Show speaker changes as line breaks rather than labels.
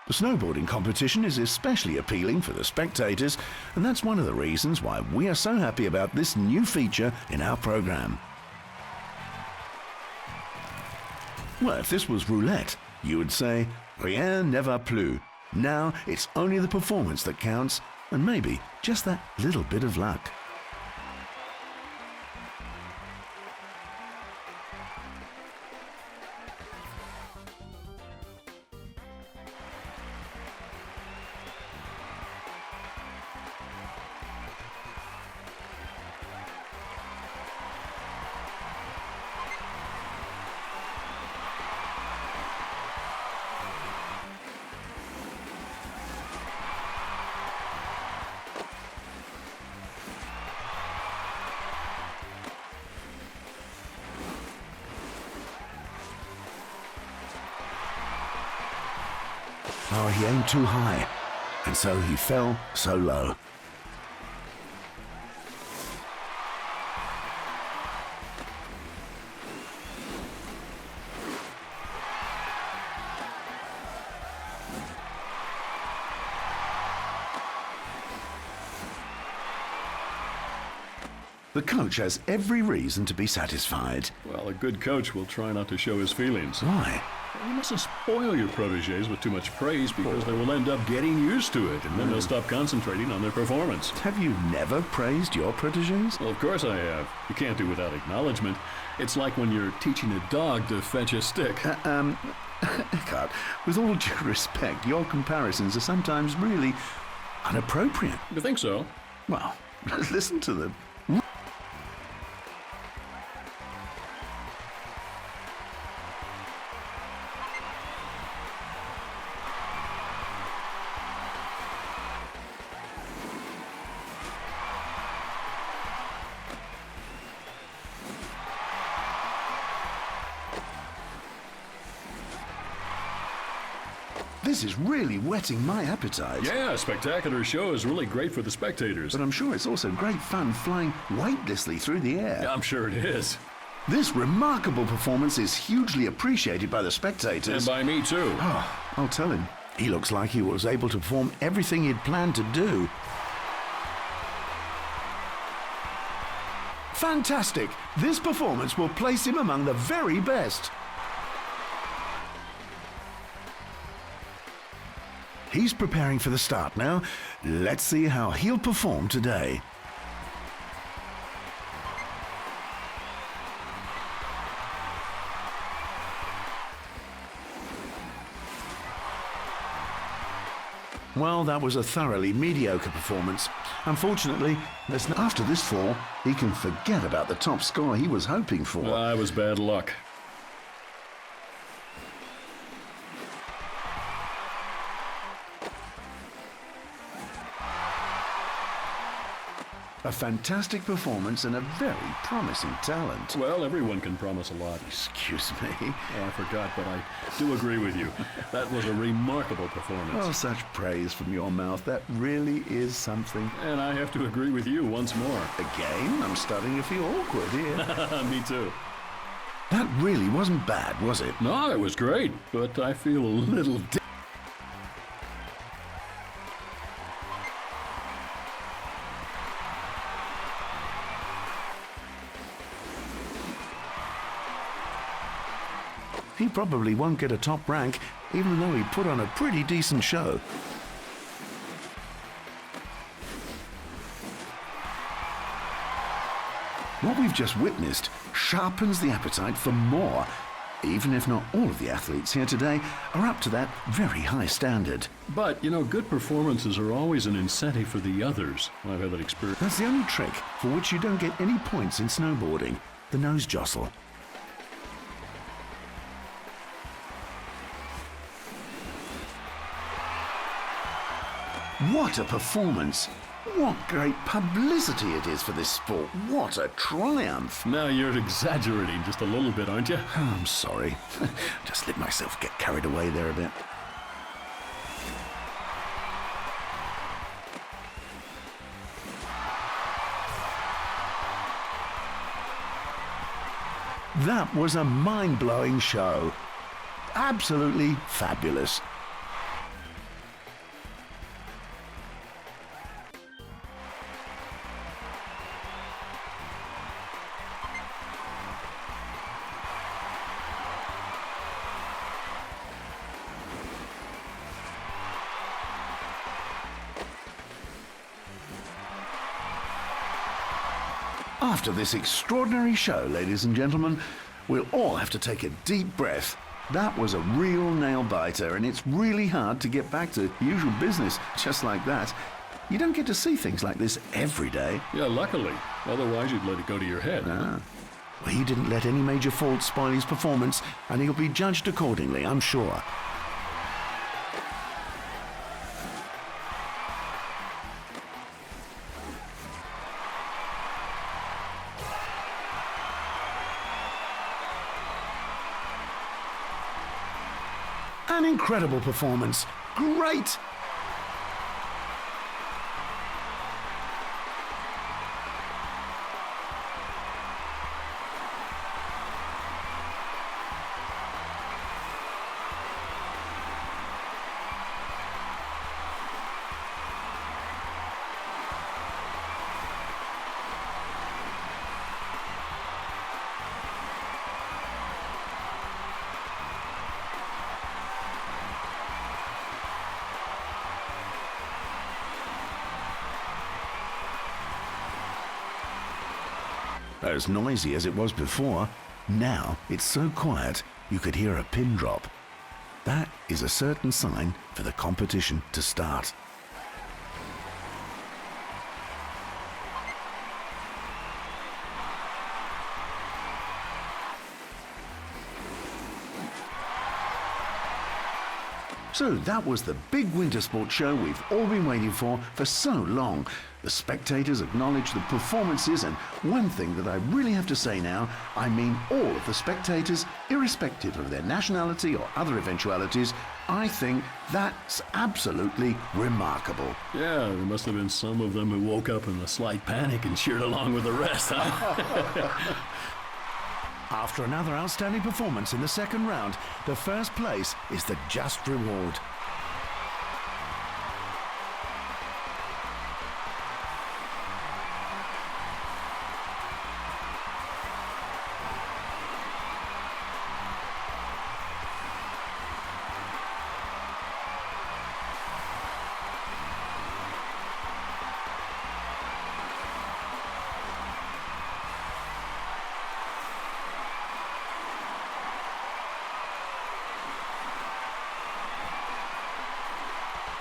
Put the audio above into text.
The snowboarding competition is especially appealing for the spectators, and that's one of the reasons why we are so happy about this new feature in our program. Well, if this was roulette, you would say, rien ne va plus. Now it's only the performance that counts, and maybe just that little bit of luck. Oh, he aimed too high, and so he fell so low. The coach has every reason to be satisfied.
Well, a good coach will try not to show his feelings.
Why?
You mustn't spoil your protégés with too much praise because they will end up getting used to it, and then they'll stop concentrating on their performance.
Have you never praised your protégés?
Well, of course I have. You can't do without acknowledgement. It's like when you're teaching a dog to fetch a stick.
Eckhart, with all due respect, your comparisons are sometimes really inappropriate.
You think so?
Well, listen to them. This is really whetting my appetite.
Yeah, a spectacular show is really great for the spectators.
But I'm sure it's also great fun flying weightlessly through the air.
Yeah, I'm sure it is.
This remarkable performance is hugely appreciated by the spectators.
And by me, too.
Oh, I'll tell him. He looks like he was able to perform everything he'd planned to do. Fantastic! This performance will place him among the very best. He's preparing for the start now. Let's see how he'll perform today. Well, that was a thoroughly mediocre performance. Unfortunately, after this fall, he can forget about the top score he was hoping for.
It was bad luck.
A fantastic performance and a very promising talent.
Well, everyone can promise a lot.
Excuse me.
Oh, I forgot, but I do agree with you. That was a remarkable performance.
Oh, such praise from your mouth. That really is something.
And I have to agree with you once more.
Again? I'm starting to feel awkward here.
Me too.
That really wasn't bad, was it?
No, it was great, but I feel a little
He probably won't get a top rank, even though he put on a pretty decent show. What we've just witnessed sharpens the appetite for more, even if not all of the athletes here today are up to that very high standard.
But, you know, good performances are always an incentive for the others. I've had that experience.
That's the only trick for which you don't get any points in snowboarding, the nose jostle. What a performance! What great publicity it is for this sport. What a triumph!
Now you're exaggerating just a little bit, aren't you?
Oh, I'm sorry. Just let myself get carried away there a bit. That was a mind-blowing show. Absolutely fabulous. After this extraordinary show, ladies and gentlemen, we'll all have to take a deep breath. That was a real nail-biter, and it's really hard to get back to usual business just like that. You don't get to see things like this every day.
Yeah, luckily. Otherwise, you'd let it go to your head.
Ah. Well, he didn't let any major faults spoil his performance, and he'll be judged accordingly, I'm sure. An incredible performance. Great! As noisy as it was before, now it's so quiet you could hear a pin drop. That is a certain sign for the competition to start. So that was the big winter sports show we've all been waiting for so long. The spectators acknowledged the performances, and one thing that I really have to say now, I mean all of the spectators, irrespective of their nationality or other eventualities, I think that's absolutely remarkable.
Yeah, there must have been some of them who woke up in a slight panic and cheered along with the rest, huh?
After another outstanding performance in the second round, the first place is the just reward.